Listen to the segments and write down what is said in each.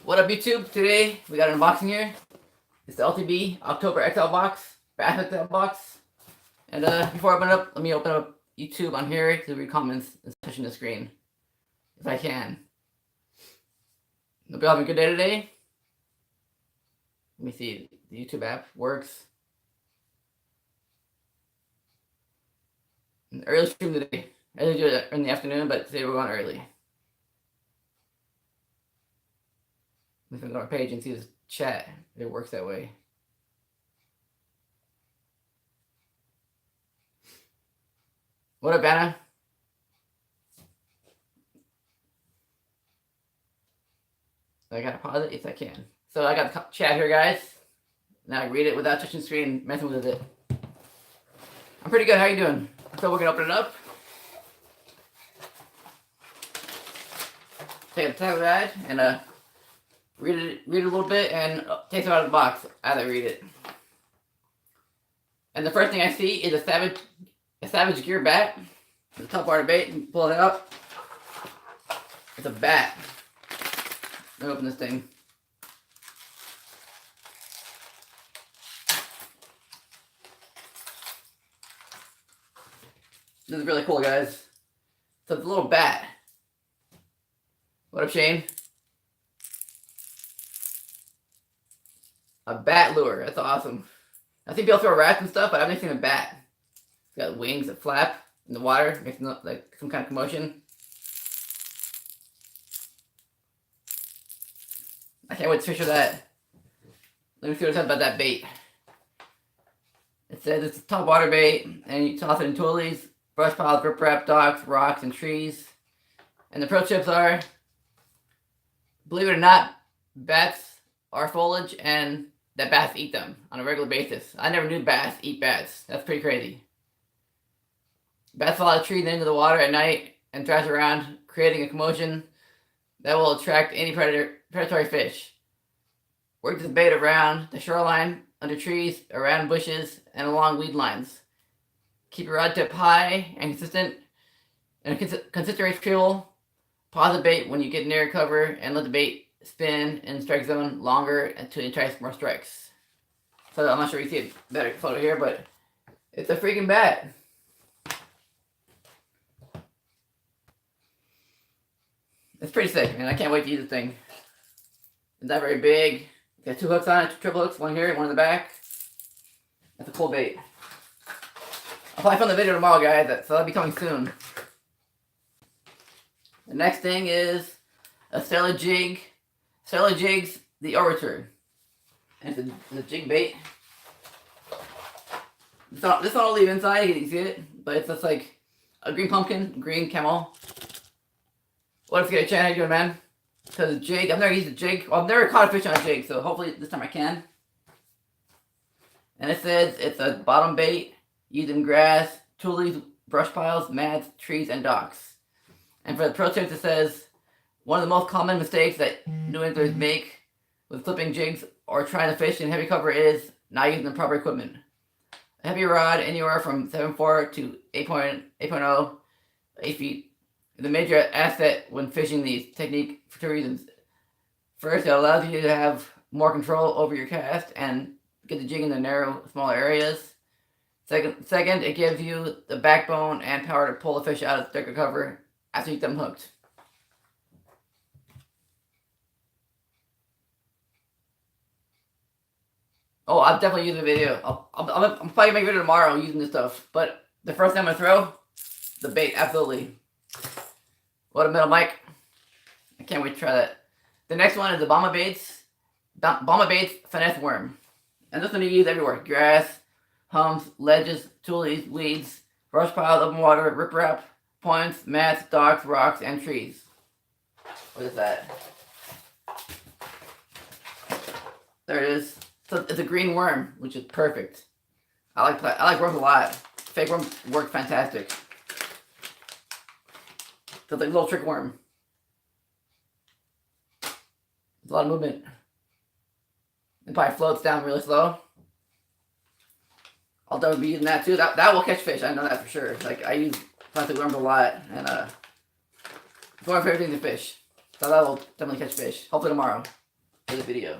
What up, YouTube? Today we got an unboxing here. It's the LTB October XL box, Bath XL box. And before I open it up, let me open up YouTube on here to read comments and touching the screen, if I can. Hope you're having a good day today. Let me see. The YouTube app works. An early stream today. I usually do it in the afternoon, but today we're going early. Let me go on our page and see this chat. If it works that way. What up, Anna? I gotta pause it if I can. So I got the chat here, guys. Now I read it without touching the screen, messing with it. I'm pretty good. How you doing? So we're gonna open it up. Take the tab guide and read it a little bit and take it out of the box as I read it. And the first thing I see is a Savage Gear bat. The top part of the bait. You pull it out. It's a bat. Let me open this thing. This is really cool, guys. So it's a little bat. What up, Shane? A bat lure. That's awesome. I've seen people throw rats and stuff, but I've never seen a bat. It's got wings that flap in the water, makes like some kind of commotion. I can't wait to fish with that. Let me see what it says about that bait. It says it's a top water bait, and you toss it in tulies, brush piles, riprap, docks, rocks, and trees. And the pro tips are, believe it or not, bats are foliage, and that bats eat them on a regular basis. I never knew bats eat bats. That's pretty crazy. Bats fall out of trees into the water at night and thrash around, creating a commotion that will attract any predatory fish. Work this bait around the shoreline, under trees, around bushes, and along weed lines. Keep your rod tip high and consistent, and consistent retrieval. Pause the bait when you get near cover and let the bait spin in strike zone longer to entice more strikes. So I'm not sure you see a better photo here, but it's a freaking bat. It's pretty sick, man. I can't wait to use this thing. It's not very big. It's got 2 hooks on it, 2 triple hooks, one here, one in the back. That's a cool bait. I'll probably film the video tomorrow, guys, so that'll be coming soon. The next thing is a Stella Jig. Stella Jigs, the Orator. And it's a jig bait. This one I'll leave inside, you can see it. But it's just like a green pumpkin, green camel. What if you get a chance? How you doing, man? Because a jig, I've never used a jig. Well, I've never caught a fish on a jig, so hopefully this time I can. And it says it's a bottom bait used in grass, tulies, brush piles, mats, trees, and docks. And for the pro tips, it says one of the most common mistakes that new anglers make with flipping jigs or trying to fish in heavy cover is not using the proper equipment. A heavy rod anywhere from 7.4 to 8.0, 8 feet. The major asset when fishing these technique for 2 reasons. First, it allows you to have more control over your cast and get the jig in the narrow, smaller areas. Second, it gives you the backbone and power to pull the fish out of thicker cover after you get them hooked. Oh, I'll definitely use the video. I'm probably make a video tomorrow using this stuff. But the first thing I'm gonna throw, the bait, absolutely. What a metal mic. I can't wait to try that. The next one is the Bomba Baits Finesse Worm. And this one you use everywhere. Grass, humps, ledges, tulies, weeds, brush piles, open water, riprap, points, mats, docks, rocks, and trees. What is that? There it is. So it's a green worm, which is perfect. I like worms a lot. Fake worms work fantastic. So it's like a little trick worm. There's a lot of movement. It probably floats down really slow. I'll definitely be using that too. That will catch fish. I know that for sure. Like I use plastic worms a lot, and it's one of my favorite things to fish. So that will definitely catch fish. Hopefully tomorrow. for the video.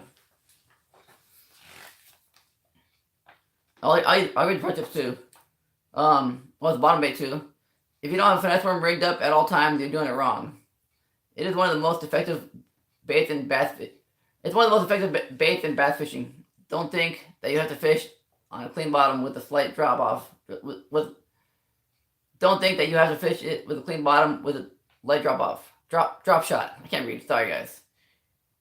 I read pro tips too. Well, it's bottom bait too. If you don't have a finesse worm rigged up at all times, you're doing it wrong. It is one of the most effective baits in bass. It's one of the most effective baits in bass fishing. Don't think that you have to fish on a clean bottom with a slight drop off. Don't think that you have to fish it with a clean bottom with a light drop off. Drop shot. I can't read. Sorry, guys.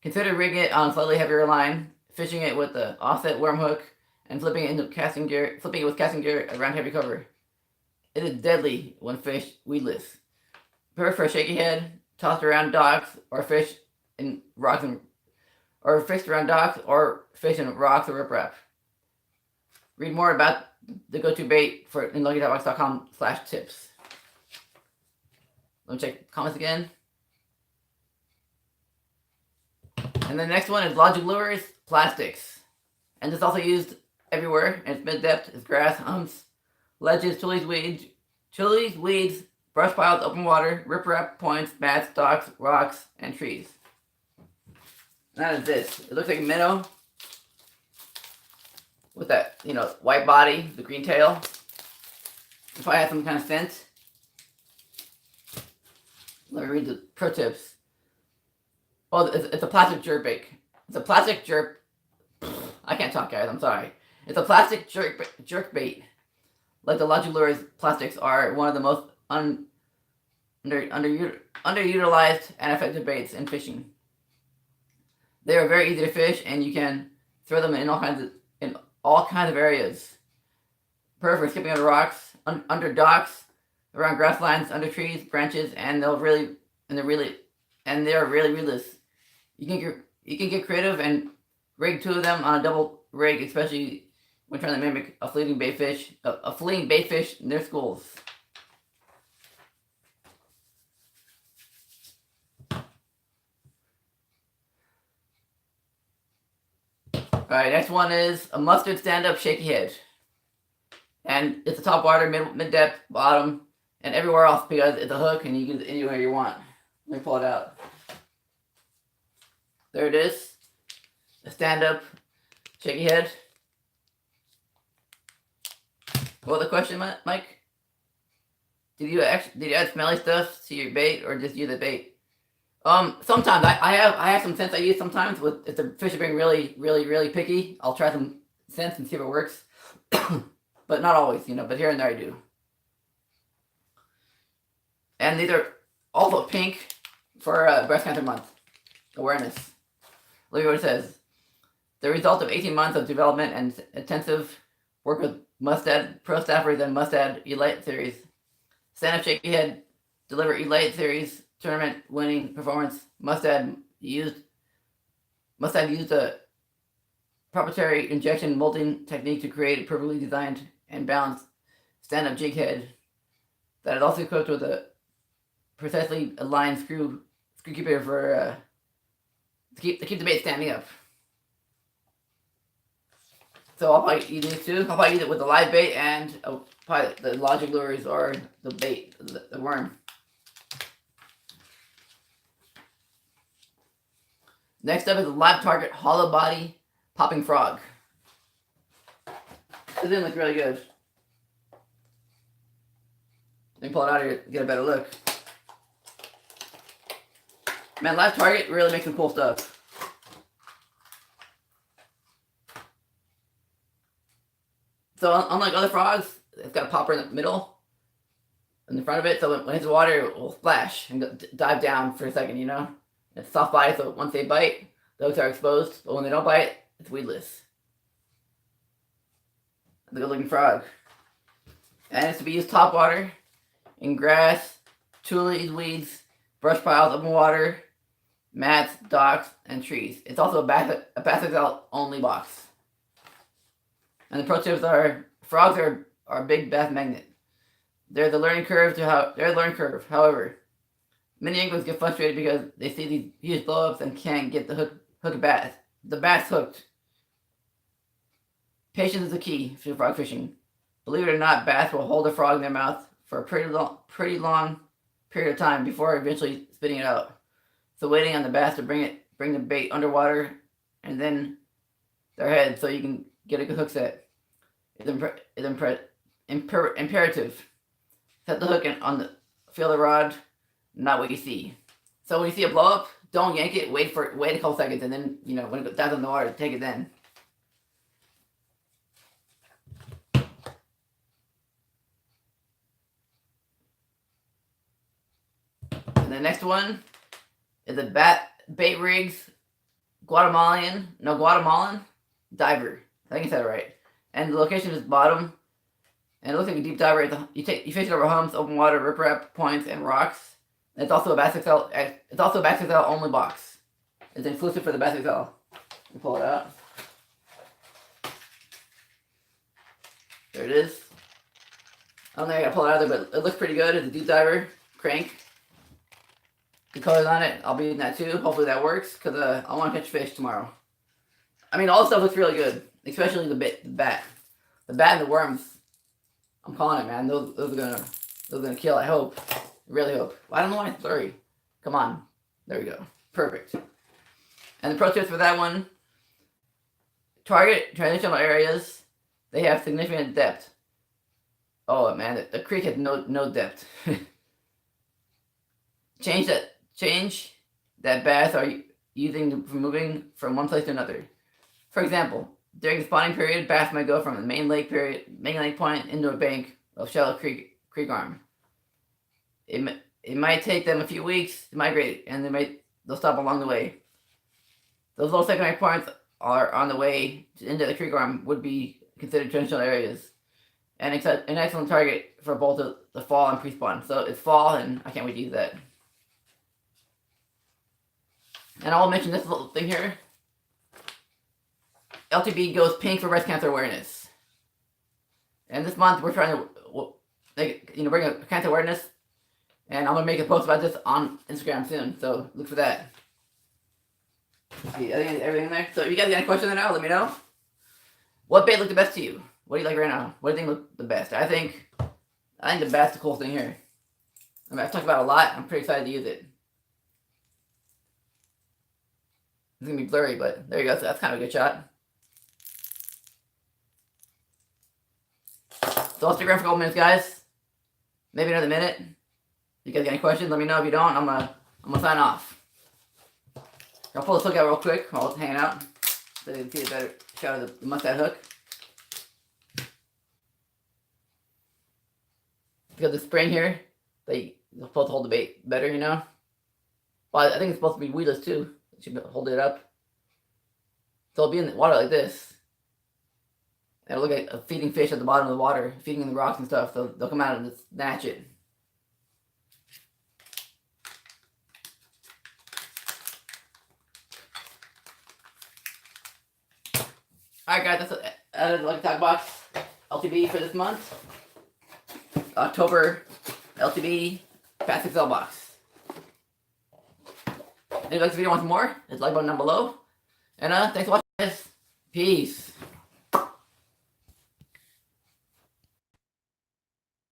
Consider rigging it on a slightly heavier line, fishing it with the offset worm hook, and flipping it with casting gear around heavy cover. It is deadly when fished weedless. Prepare for a shaky head, tossed around docks, or fished in rocks or fished around docks, or fish in rocks or riprap. Read more about the go-to bait in lucky.box.com/tips. Let me check comments again. And the next one is Logic Lures Plastics. And it's also used everywhere, and it's mid-depth. It's grass, humps, ledges, chilies, weeds, brush piles, open water, riprap, points, mats, docks, rocks, and trees. And that is this. It looks like a minnow with that, white body, the green tail. If I had some kind of scent. Let me read the pro tips. Oh, it's a plastic jerk bait. It's a plastic jerk. I can't talk, guys. I'm sorry. It's a plastic jerk bait. Like the Logic Lures plastics are one of the most underutilized and effective baits in fishing. They are very easy to fish, and you can throw them in all kinds of areas. Perfect for skipping over rocks, under docks, around grass lines, under trees, branches, and they're really weedless. You can get creative and rig two of them on a double rig, especially when trying to mimic a fleeting bait fish in their schools. Alright, next one is a mustard stand-up shaky head. And it's a top water, mid-depth, bottom, and everywhere else because it's a hook and you can use it anywhere you want. Let me pull it out. There it is. A stand-up shaky head. What was the question, Mike? Did you add smelly stuff to your bait or just use the bait? Sometimes I have some scents I use sometimes if the fish are being really picky. I'll try some scents and see if it works. But not always, but here and there I do. And these are also pink for Breast Cancer Month awareness. Look at what it says. The result of 18 months of development and intensive work with Mustad Pro Staffers and Mustad Elite Series. Stand-up shaky head, deliver Elite Series tournament winning performance. Mustad used a proprietary injection molding technique to create a perfectly designed and balanced stand-up jig head that is also equipped with a precisely aligned screw keeper for to keep the bait standing up. So I'll probably use these two. I'll probably use it with the live bait and probably the Logic Lures or the bait, the worm. Next up is a live target hollow body popping frog. This didn't look really good. Let me pull it out here to get a better look. Man, live target really makes some cool stuff. So unlike other frogs, it's got a popper in the middle, in the front of it, so when it hits the water, it will splash and dive down for a second, It's soft body, so once they bite, the hooks are exposed, but when they don't bite, it's weedless. It's a good looking frog. And it's to be used top water, in grass, tulies, weeds, brush piles, open water, mats, docks, and trees. It's also a Bass Excel only box. And the pro tips are: frogs are a big bass magnet. There's a learning curve. However, many anglers get frustrated because they see these huge blowups and can't get the bass hooked. Patience is the key for frog fishing. Believe it or not, bass will hold a frog in their mouth for a pretty long period of time before eventually spitting it out. So waiting on the bass to bring the bait underwater and then their head, so you can get a good hook set. It's imperative. Set the hook on the feel the rod, not what you see. So when you see it blow up, don't yank it. Wait a couple seconds, and then when it goes down in the water, take it then. And the next one is the Bait Rigs Guatemalan diver. I think I said it right. And the location is bottom. And it looks like a deep diver. You fish it over humps, open water, riprap, points, and rocks. And it's also a Bass XL. It's also a Bass XL only box. It's exclusive for the Bass XL. Let me pull it out. There it is. I don't think I gotta pull it out of there, but it looks pretty good. It's a deep diver crank. Good colors on it. I'll be using that too. Hopefully that works, because I want to catch fish tomorrow. I mean, all the stuff looks really good, especially the bat. The bat and the worms. I'm calling it, man. Those are gonna kill. I hope. Really hope. I don't know why it's blurry. Come on. There we go. Perfect. And the pro tips for that one: target transitional areas. They have significant depth. Oh man, the creek has no depth. Change that bass are using for moving from one place to another. For example, during the spawning period, bass might go from the main lake point into a bank of shallow creek arm. It might take them a few weeks to migrate, and they'll stop along the way. Those little secondary points are on the way into the creek arm would be considered transitional areas, and an excellent target for both the fall and pre-spawn. So it's fall, and I can't wait to use that. And I'll mention this little thing here. LTB goes pink for breast cancer awareness. And this month we're trying to bring up cancer awareness. And I'm gonna make a post about this on Instagram soon. So look for that. See, I think everything there. So if you guys got any questions right now, let me know. What bait looked the best to you? What do you like right now? What do you think looked the best? I think the bass is the cool thing here. I mean, I've talked about it a lot. I'm pretty excited to use it. It's gonna be blurry, but there you go. So that's kind of a good shot. So I'll stick around for a couple minutes, guys. Maybe another minute. If you guys got any questions, let me know. If you don't, I'm gonna sign off. I'll pull this hook out real quick while it's hanging out, so you can see a better shot of the mustache hook. Because the spring here, they're supposed to hold the bait better, Well, I think it's supposed to be weedless too. It should hold it up. So it'll be in the water like this. And it'll look like a feeding fish at the bottom of the water, feeding in the rocks and stuff. So they'll come out and just snatch it. Alright guys, that's the Lucky Tackle Box LTB for this month. October LTB Bass XL box. If you like this video, want some more, hit the like button down below. And thanks for watching, guys. Peace.